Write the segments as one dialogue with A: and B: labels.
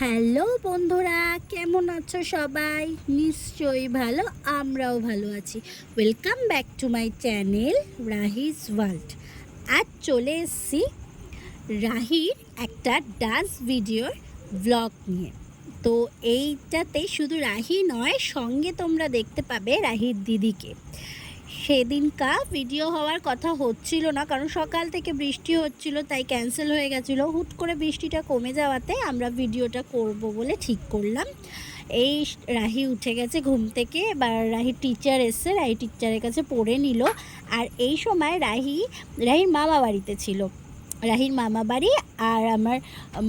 A: Hello বন্ধুরা, কেমন আছো সবাই? নিশ্চয়ই ভালো, আমরাও ভালো আছি। Welcome back to my channel Rahi's World. আজ চলে এসেছি রাহির একটা ডান্স ভিডিওর ব্লগ নিয়ে। তো এইটাতে শুধু রাহি নয়, সঙ্গে তোমরা দেখতে পাবে রাহির দিদিকে। সেদিনকার ভিডিও হওয়ার কথা হচ্ছিল না, কারণ সকাল থেকে বৃষ্টি হচ্ছিল, তাই ক্যান্সেল হয়ে গেছিলো। হুট করে বৃষ্টিটা কমে যাওয়াতে আমরা ভিডিওটা করব বলে ঠিক করলাম। এই রাহি উঠে গেছে ঘুম থেকে, এবার রাহির টিচার এসছে, রাহি টিচারের কাছে পড়ে নিল। আর এই সময় রাহির মামা বাড়িতে ছিল। রাহির মামা বাড়ি আর আমার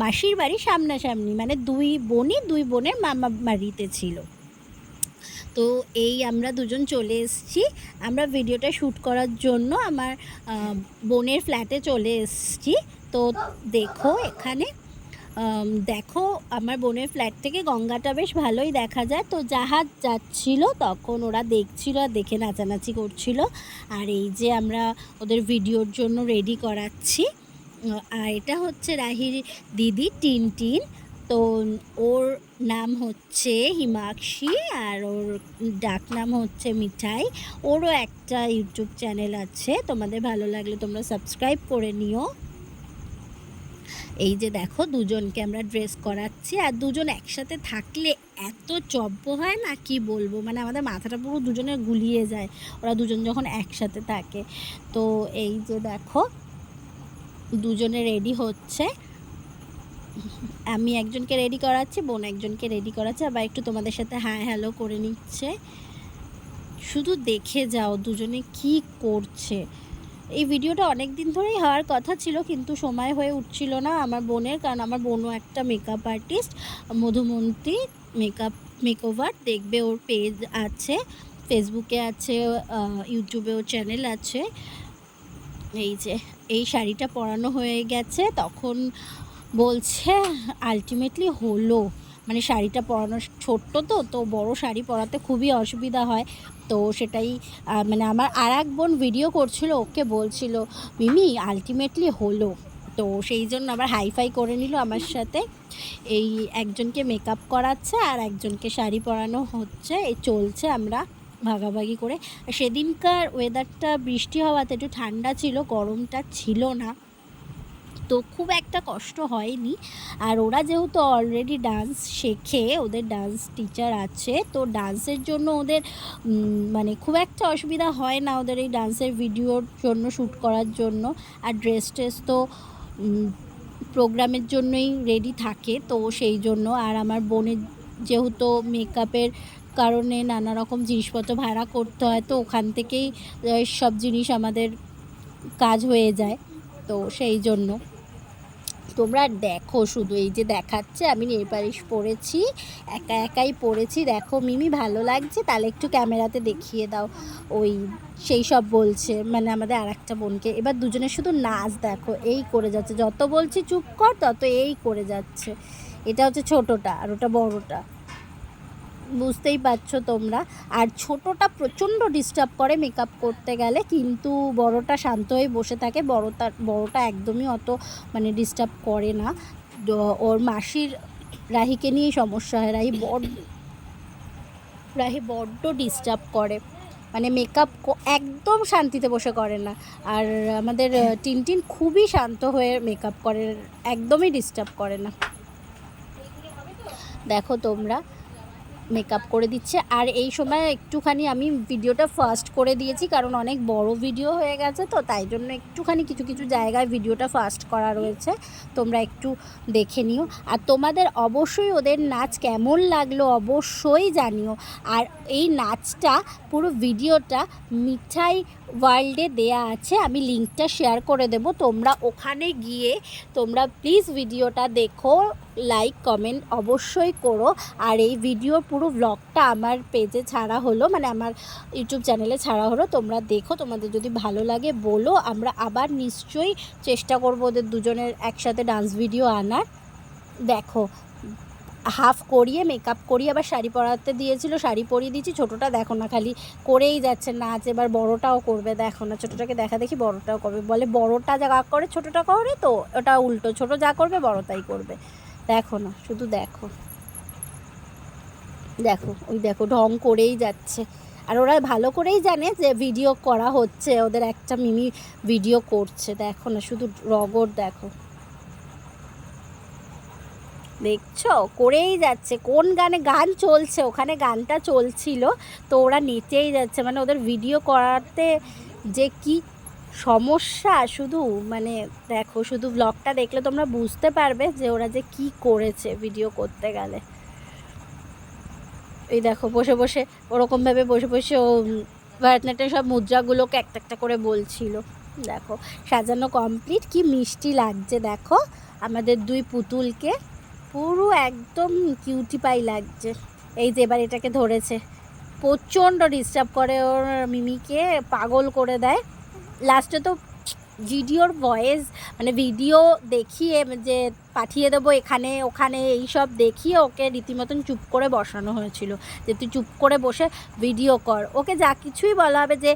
A: মাসির বাড়ি সামনাসামনি, মানে দুই বোনের মামা বাড়িতে ছিল। তো এই আমরা দুজন চলে এসেছি। আমরা ভিডিওটা শ্যুট করার জন্য আমার বোনের ফ্ল্যাটে চলে এসেছি। তো দেখো এখানে, দেখো আমার বোনের ফ্ল্যাট থেকে গঙ্গাটা বেশ ভালোই দেখা যায়। তো জাহাজ যাচ্ছিল, তখন ওরা দেখছিল আর দেখে নাচানাচি করছিল। আর এই যে আমরা ওদের ভিডিওর জন্য রেডি করাচ্ছি। আর এটা হচ্ছে রাহির দিদি টিনটিন। তো ওর নাম হচ্ছে হিমাক্ষী আর ওর ডাক নাম হচ্ছে মিঠাই। ওরও একটা ইউটিউব চ্যানেল আছে, তোমাদের ভালো লাগলে তোমরা সাবস্ক্রাইব করে নিও। এই যে দেখো, দুজনকে আমরা ড্রেস করাচ্ছি। আর দুজন একসাথে থাকলে এত চব্য হয় না, কি বলবো, মানে আমাদের মাথাটা পুরো দুজনের গুলিয়ে যায় ওরা দুজন যখন একসাথে থাকে। তো এই যে দেখো, দুজনে রেডি হচ্ছে। আমি একজনকে রেডি করাচ্ছি, বোন একজনকে রেডি করাচ্ছে, আবার একটু তোমাদের সাথে হাই হ্যালো করে নিচ্ছে। শুধু দেখে যাও দুজনে কি করছে। এই ভিডিওটা অনেক দিন ধরেই হওয়ার কথা ছিল, কিন্তু সময় হয়ে উঠছিল না আমার বোনের, কারণ আমার বোনও একটা মেকআপ আর্টিস্ট, মধুমন্তী মেকওভার। দেখবে, ওর পেজ আছে, ফেসবুকে আছে, ইউটিউবেও চ্যানেল আছে। এই যে এই শাড়িটা পরানো হয়ে গেছে, তখন বলছে আলটিমেটলি হলো, মানে শাড়িটা পরানো ছোট্ট, তো বড় শাড়ি পরাতে খুবই অসুবিধা হয়। তো সেটাই মানে আমার আর এক বোন ভিডিও করছিল, ওকে বলছিল মিমি আলটিমেটলি হলো। তো সেই জন্য আবার হাইফাই করে নিল আমার সাথে। এই একজনকে মেকআপ করাচ্ছে আর একজনকে শাড়ি পরানো হচ্ছে, এই চলছে আমরা ভাগাভাগি করে। সেদিনকার ওয়েদারটা বৃষ্টি হওয়াতে একটু ঠান্ডা ছিল, গরমটা ছিল না, তো খুব একটা কষ্ট হয়নি। আর ওরা যেহেতু অলরেডি ডান্স শেখে, ওদের ডান্স টিচার আছে, তো ডান্সের জন্য ওদের মানে খুব একটা অসুবিধা হয় না ওদের এই ডান্সের ভিডিওর জন্য, শ্যুট করার জন্য। আর ড্রেস তো প্রোগ্রামের জন্যই রেডি থাকে, তো সেই জন্য। আর আমার বোনের যেহেতু মেকআপের কারণে নানা রকম জিনিসপত্র ভাড়া করতে হয়, তো ওখান থেকেই সব জিনিস আমাদের কাজ হয়ে যায়, তো সেই জন্য। তোমরা দেখো শুধু, এই যে দেখাচ্ছে আমি নেল পালিশ পরেছি, একাই পরেছি। দেখো মিমি ভালো লাগছে, তাহলে একটু ক্যামেরাতে দেখিয়ে দাও। ওই সেই সব বলছে, মানে আমাদের আর একটা বোনকে। এবার দুজনের শুধু নাচ দেখো, এই করে যাচ্ছে, যত বলছি চুপ কর তত এই করে যাচ্ছে। এটা হচ্ছে ছোটোটা আর ওটা বড়োটা, বুঝতেই পারছো তোমরা। আর ছোটোটা প্রচণ্ড ডিস্টার্ব করে মেকআপ করতে গেলে, কিন্তু বড়োটা শান্ত হয়ে বসে থাকে। বড়োটা একদমই অত মানে ডিস্টার্ব করে না। ওর মাসির রাহিকে নিয়েই সমস্যা হয়, রাহি বড্ড ডিস্টার্ব করে, মানে মেকআপ একদম শান্তিতে বসে করে না। আর আমাদের টিনটিন খুবই শান্ত হয়ে মেকআপ করে, একদমই ডিস্টার্ব করে না। দেখো তোমরা, মেকআপ করে দিচ্ছে। আর এই সময় একটুখানি আমি ভিডিওটা ফাস্ট করে দিয়েছি, কারণ অনেক বড় ভিডিও হয়ে গেছে, তো তাই জন্য একটুখানি কিছু জায়গায় ভিডিওটা ফাস্ট করা রয়েছে, তোমরা একটু দেখে নিও। আর তোমাদের অবশ্যই ওদের নাচ কেমন লাগলো অবশ্যই জানিও। আর এই নাচটা পুরো ভিডিওটা মিঠাই ওয়ার্ল্ডে দেয়া আছে, আমি লিঙ্কটা শেয়ার করে দেব, তোমরা ওখানে গিয়ে তোমরা প্লিজ ভিডিওটা দেখো, লাইক কমেন্ট অবশ্যই করো। আর এই ভিডিওর পুরো ব্লগটা আমার পেজে ছাড়া হলো, মানে আমার ইউটিউব চ্যানেলে ছাড়া হলো, তোমরা দেখো, তোমাদের যদি ভালো লাগে বলো। আমরা আবার নিশ্চয়ই চেষ্টা করবো ওদের দুজনের একসাথে ডান্স ভিডিও আনার। দেখো, হাফ করিয়ে মেকআপ করিয়ে আবার শাড়ি পরাতে দিয়েছিল, শাড়ি পরিয়ে দিয়েছি। ছোটোটা দেখো না, খালি করেই যাচ্ছে নাচ। এবার বড়োটাও করবে, দেখো না, ছোটোটাকে দেখা দেখি বড়োটাও করবে, বলে বড়োটা যা করে ছোটোটা করে, তো ওটা উল্টো, ছোটো যা করবে বড়ো তাই করবে। দেখো না, শুধু দেখো, দেখো ওই দেখো ঢং করেই যাচ্ছে। আর ওরা ভালো করেই জানে যে ভিডিও করা হচ্ছে, ওদের একটা মিমি ভিডিও করছে। দেখো না, শুধু রগর দেখো, দেখছো করেই যাচ্ছে। কোন গানে গান চলছে, ওখানে গানটা চলছিল, তো ওরা নেচেই যাচ্ছে। মানে ওদের ভিডিও করাতে যে কি সমস্যা, শুধু মানে দেখো, শুধু ব্লগটা দেখলে তোমরা বুঝতে পারবে যে ওরা যে কি করেছে ভিডিও করতে গেলে। এই দেখো বসে বসে ওরকমভাবে বসে বসে ও ভারতনাট্যম সব মুদ্রাগুলোকে একটা একটা করে বলছিল। দেখো সাজানো কমপ্লিট, কি মিষ্টি লাগছে দেখো আমাদের দুই পুতুলকে, পুরো একদম কিউটি পাই লাগছে। এই যে এবার এটাকে ধরেছে, প্রচণ্ড ডিস্টার্ব করে ওর মিমিকে, পাগল করে দেয়। লাস্টে তো ভিডিওর ভয়েস মানে ভিডিও দেখিয়ে যে পাঠিয়ে দেবো এখানে ওখানে এইসব দেখিয়ে ওকে রীতিমতন চুপ করে বসানো হয়েছিল, যে তুই চুপ করে বসে ভিডিও কর। ওকে যা কিছুই বলা হবে যে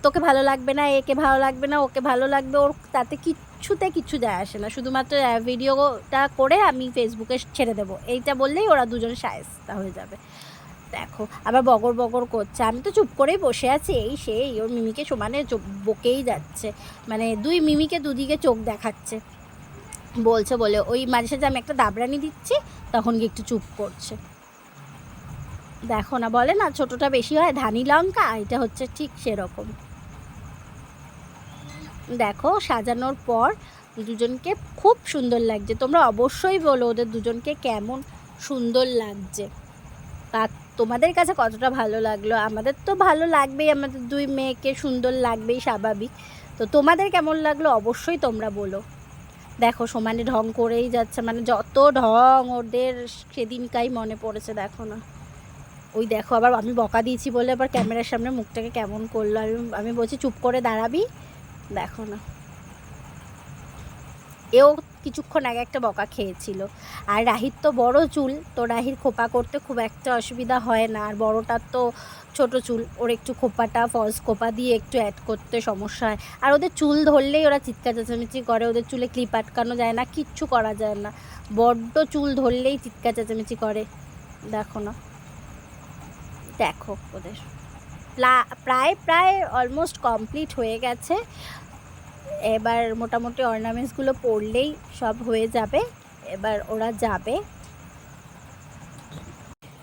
A: তোকে ভালো লাগবে না, একে ভালো লাগবে না, ওকে ভালো লাগবে, ওর তাতে কিচ্ছুতে কিছু যায় আসে না, শুধুমাত্র ভিডিওটা করে আমি ফেসবুকে ছেড়ে দেবো, এইটা বললেই ওরা দুজন শায়েস্তা হয়ে যাবে। দেখো আবার বগর বগর করছে, আমি তো চুপ করেই বসে আছি, এই সেই ওর মিমিকে সমানে বকেই যাচ্ছে, মানে দুই মিমিকে দুদিকে চোখ দেখাচ্ছে বলছে বলে। ওই মাঝে সাঝে আমি একটা দাবরানি দিচ্ছি, তখন গিয়ে একটু চুপ করছে। দেখো না, বলে না ছোটটা বেশি হয় ধানি লঙ্কা, এটা হচ্ছে ঠিক সেরকম। দেখো সাজানোর পর দুজনকে খুব সুন্দর লাগছে, তোমরা অবশ্যই বলো ওদের দুজনকে কেমন সুন্দর লাগছে, আর তোমাদের কাছে কতটা ভালো লাগলো। আমাদের তো ভালো লাগবেই, আমাদের দুই মেয়েকে সুন্দর লাগবেই স্বাভাবিক, তো তোমাদের কেমন লাগলো অবশ্যই তোমরা বলো। দেখো সমানে ঢং করেই যাচ্ছে, মানে যত ঢং ওদের সেদিনকাই মনে পড়েছে। দেখো না, ওই দেখো আবার আমি বকা দিয়েছি বলে আবার ক্যামেরার সামনে মুখটাকে কেমন করলো, আমি বলছি চুপ করে দাঁড়াবি। দেখো না, এও কিছুক্ষণ আগে একটা বকা খেয়েছিল। আর রাহির তো বড় চুল, তো রাহির খোপা করতে খুব একটা অসুবিধা হয় না, আর বড়টার তো ছোট চুল, ওর একটু খোপাটা ফলস খোপা দিয়ে একটু অ্যাড করতে সমস্যা হয়। আর ওদের চুল ধরলেই ওরা চিৎকার চেঁচামেচি করে, ওদের চুলে ক্লিপ আটকানো যায় না, কিচ্ছু করা যায় না, বড্ড চুল ধরলেই চিৎকার চেঁচামেচি করে। দেখো না, দেখো ওদের প্রায় প্রায় অলমোস্ট কমপ্লিট হয়ে গেছে। এবার মোটামুটি অর্নামেন্টসগুলো পরলেই সব হয়ে যাবে, এবার ওরা যাবে।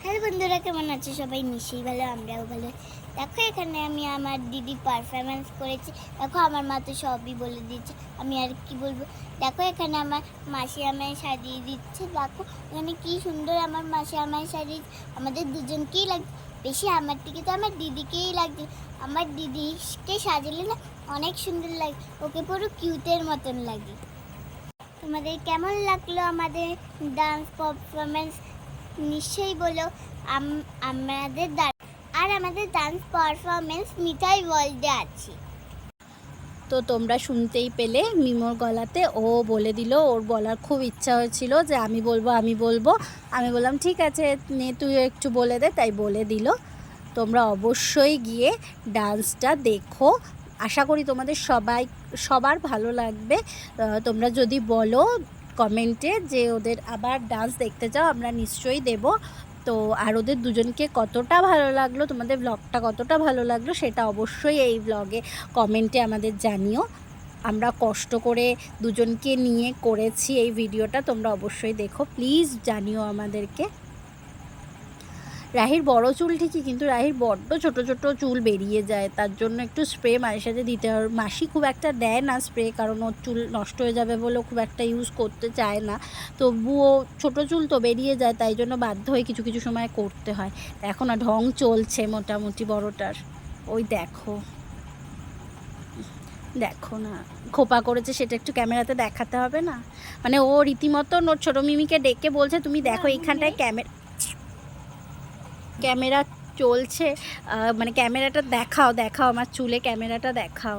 B: হ্যালো বন্ধুরা, কেমন আছো সবাই? নিশ্চয়ই ভালো, আমরাও ভালো। দেখো এখানে আমি আমার দিদি পারফরমেন্স করেছি, দেখো আমার মা তো সবই বলে দিচ্ছে, আমি আর কি বলবো। দেখো এখানে আমার মাসি আমায় সাজিয়ে দিচ্ছে, দেখো এখানে কি সুন্দর আমার মাসি আমায় সাজিয়ে, আমাদের দুজনকেই লাগছে, বেশি আমার থেকে তো আমার দিদিকেই লাগছে। আমার দিদিকে সাজালে না অনেক সুন্দর লাগে, ওকে পুরো কিউটের মতন লাগে। তোমাদের কেমন লাগলো আমাদের ডান্স পারফরমেন্স নিশ্চয়ই বলো। আমাদের আমাদের ডান্স পারফরমেন্স মিঠাই ওয়ার্ল্ডে আছে,
A: তো তোমরা শুনতেই পেলে মিমোর গলাতে ও বলে দিল, ওর বলার খুব ইচ্ছা হয়েছিল যে আমি বলবো আমি বলবো, আমি বললাম ঠিক আছে নে তুই একটু বলে দে, তাই বলে দিল। তোমরা অবশ্যই গিয়ে ডান্সটা দেখো, আশা করি তোমাদের সবার ভালো লাগবে। তোমরা যদি বলো কমেন্টে যে ওদের আবার ডান্স দেখতে চাও, আমরা নিশ্চয়ই দেব। তো আর ওদের দুজনকে কতটা ভালো লাগলো, তোমাদের ব্লগটা কতটা ভালো লাগলো, সেটা অবশ্যই এই ব্লগে কমেন্টে আমাদের জানিও। আমরা কষ্ট করে দুজনকে নিয়ে করেছি এই ভিডিওটা, তোমরা অবশ্যই দেখো, প্লিজ জানিও আমাদেরকে। রাহির বড় চুল ঠিকই, কিন্তু রাহির বড্ড ছোট ছোট চুল বেরিয়ে যায়, তার জন্য একটু স্প্রে মাঝে সাথে দিতে হয়। মাসি খুব একটা দেয় না স্প্রে, কারণ ওর চুল নষ্ট হয়ে যাবে বলে খুব একটা ইউজ করতে চায় না, তবুও ছোট চুল তো বেরিয়ে যায়, তাই জন্য বাধ্য হয়ে কিছু কিছু সময় করতে হয়। এখন না ঢং চলছে মোটামুটি বড়টার, ওই দেখো দেখো না খোপা করেছে, সেটা একটু ক্যামেরাতে দেখাতে হবে না? মানে ও রীতিমতন ওর ছোটো মিমিকে ডেকে বলছে তুমি দেখো এইখানটায় ক্যামেরা চলছে, মানে ক্যামেরাটা দেখাও দেখাও আমার চুলে ক্যামেরাটা দেখাও।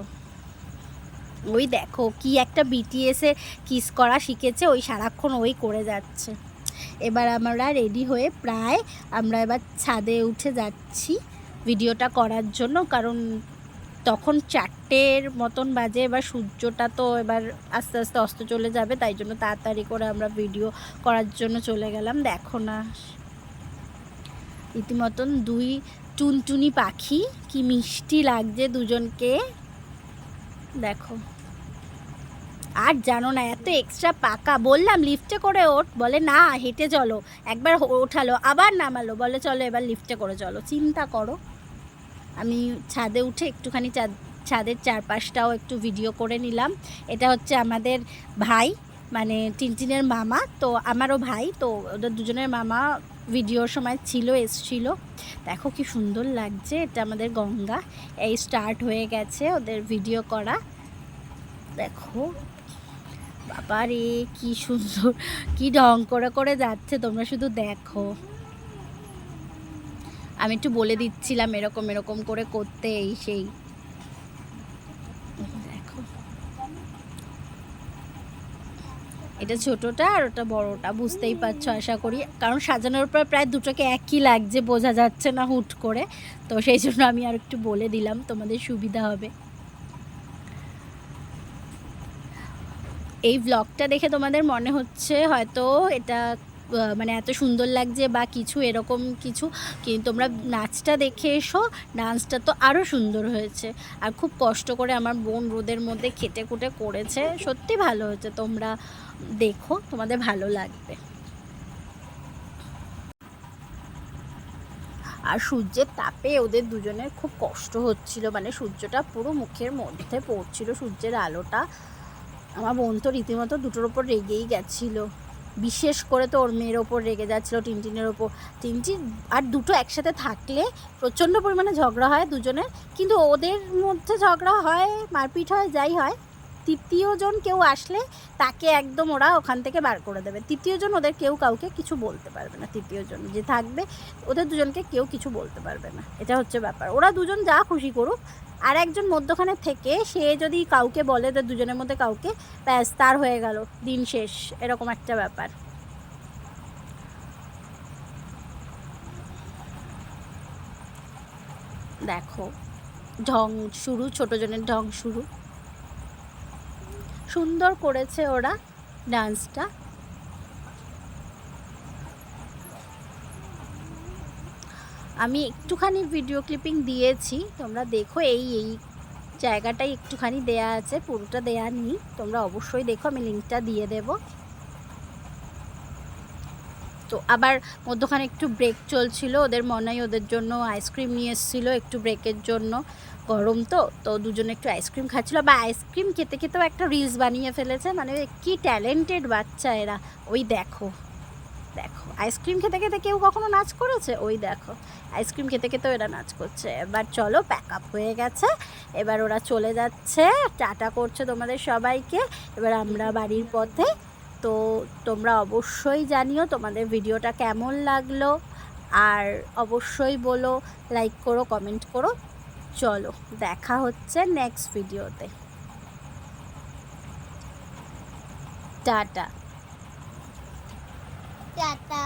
A: ওই দেখো কি একটা বিটিএসে কিস করা শিখেছে, ওই সারাক্ষণ ওই করে যাচ্ছে। এবার আমরা রেডি হয়ে আমরা এবার ছাদে উঠে যাচ্ছি ভিডিওটা করার জন্য, কারণ তখন 4টের মতন বাজে। এবার সূর্যটা তো এবার আস্তে আস্তে অস্ত চলে যাবে, তাই জন্য তাড়াতাড়ি করে আমরা ভিডিও করার জন্য চলে গেলাম। দেখো না রীতিমতন 2 টুনটুনি পাখি, কি মিষ্টি লাগছে দুজনকে, দেখো। আর জানো না এত এক্সট্রা পাকা, বললাম লিফটে করে ওঠ, বলে না হেঁটে চলো, একবার ওঠালো আবার নামালো, বলে চলো এবার লিফটে করে চলো। চিন্তা করো। আমি ছাদে উঠে একটুখানি ছাদের চারপাশটাও একটু ভিডিও করে নিলাম। এটা হচ্ছে আমাদের ভাই, মানে টিনটিনের মামা, তো আমারও ভাই, তো ওদের দুজনের মামা ভিডিওর সময় এসছিল। দেখো কি সুন্দর লাগছে। এটা আমাদের গঙ্গা, এই স্টার্ট হয়ে গেছে ওদের ভিডিও করা। দেখো বাবা রে কি সুন্দর, কি ঢং করে করে যাচ্ছে, তোমরা শুধু দেখো। আমি একটু বলে দিচ্ছিলাম এরকম এরকম করে করতে, এই সেই। দেখো এটা ছোটটা আর ওটা বড়টা, বুঝতেই পারছো আশা করি, কারণ সাজানোর পর প্রায় দুটোকে একই লাগছে, বোঝা যাচ্ছে না হুট করে, তো সেই জন্য আমি আর একটু বলে দিলাম, তোমাদের সুবিধা হবে। এই ব্লগটা দেখে তোমাদের মনে হচ্ছে হয়তো এটা মানে এত সুন্দর লাগছে বা কিছু এরকম কিছু, কিন্তু তোমরা নাচটা দেখে এসো, ডান্সটা তো আরও সুন্দর হয়েছে। আর খুব কষ্ট করে আমার বোন রোদের মধ্যে খেটে খুটে করেছে, সত্যি ভালো হয়েছে। তোমরা দেখো, তোমাদের ভালো লাগবে। আর সূর্যের তাপে ওদের দুজনের খুব কষ্ট হচ্ছিল, মানে সূর্যটা পুরো মুখের মধ্যে পড়ছিল, সূর্যের আলোটা। আমার বোন তো রীতিমতো দুটোর ওপর রেগেই গেছিলো, বিশেষ করে তো ওর মেয়ের ওপর রেগে যাচ্ছিলো, টিনটিনের ওপর। টিনটিন আর দুটো একসাথে থাকলে প্রচণ্ড পরিমাণে ঝগড়া হয় দুজনের, কিন্তু ওদের মধ্যে ঝগড়া হয়, মারপিট হয়, যাই হয়, তৃতীয়জন কেউ আসলে তাকে একদম ওরা ওখান থেকে বার করে দেবে। তৃতীয়জন ওদের কেউ কাউকে কিছু বলতে পারবে না, তৃতীয়জন যে থাকবে ওদের দুজনকে কেউ কিছু বলতে পারবে না, এটা হচ্ছে ব্যাপার। ওরা দুজন যা খুশি করুক, আর একজন মধ্যখানে থেকে সে যদি কাউকে বলে যে দুজনের মধ্যে কাউকে, ব্যাস তার হয়ে গেল, দিন শেষ, এরকম একটা ব্যাপার। দেখো ঢং শুরু, ছোটজনের ঢং শুরু, সুন্দর করেছে ওরা ডান্সটা। আমি একটুখানি ভিডিও ক্লিপিং দিয়েছি, তোমরা দেখো। এই জায়গাটাই একটুখানি দেয়া আছে, পুরোটা দেয়া নেই, তোমরা অবশ্যই দেখো, আমি লিঙ্কটা দিয়ে দেব। তো আবার মধ্যখানে একটু ব্রেক চলছিল, ওদের মনে হয় ওদের জন্য আইসক্রিম নিয়ে এসেছিলো একটু ব্রেকের জন্য, গরম তো দুজনে একটু আইসক্রিম খাচ্ছিলো, বা আইসক্রিম খেতে খেতেও একটা রিলস বানিয়ে ফেলেছে, মানে কি ট্যালেন্টেড বাচ্চা এরা। ওই দেখো দেখো, আইসক্রিম খেতে খেতে কেউ কখনো নাচ করেছে? ওই দেখো আইসক্রিম খেতে খেতেও এরা নাচ করছে। এবার চলো, প্যাক আপ হয়ে গেছে, এবার ওরা চলে যাচ্ছে, টাটা করছে তোমাদের সবাইকে, এবার আমরা বাড়ির পথে। তো তোমরা অবশ্যই জানিও তোমাদের ভিডিওটা কেমন লাগলো, আর অবশ্যই বলো, লাইক করো, কমেন্ট করো। চলো দেখা হচ্ছে নেক্সট ভিডিওতে, টাটা।
B: টাটা।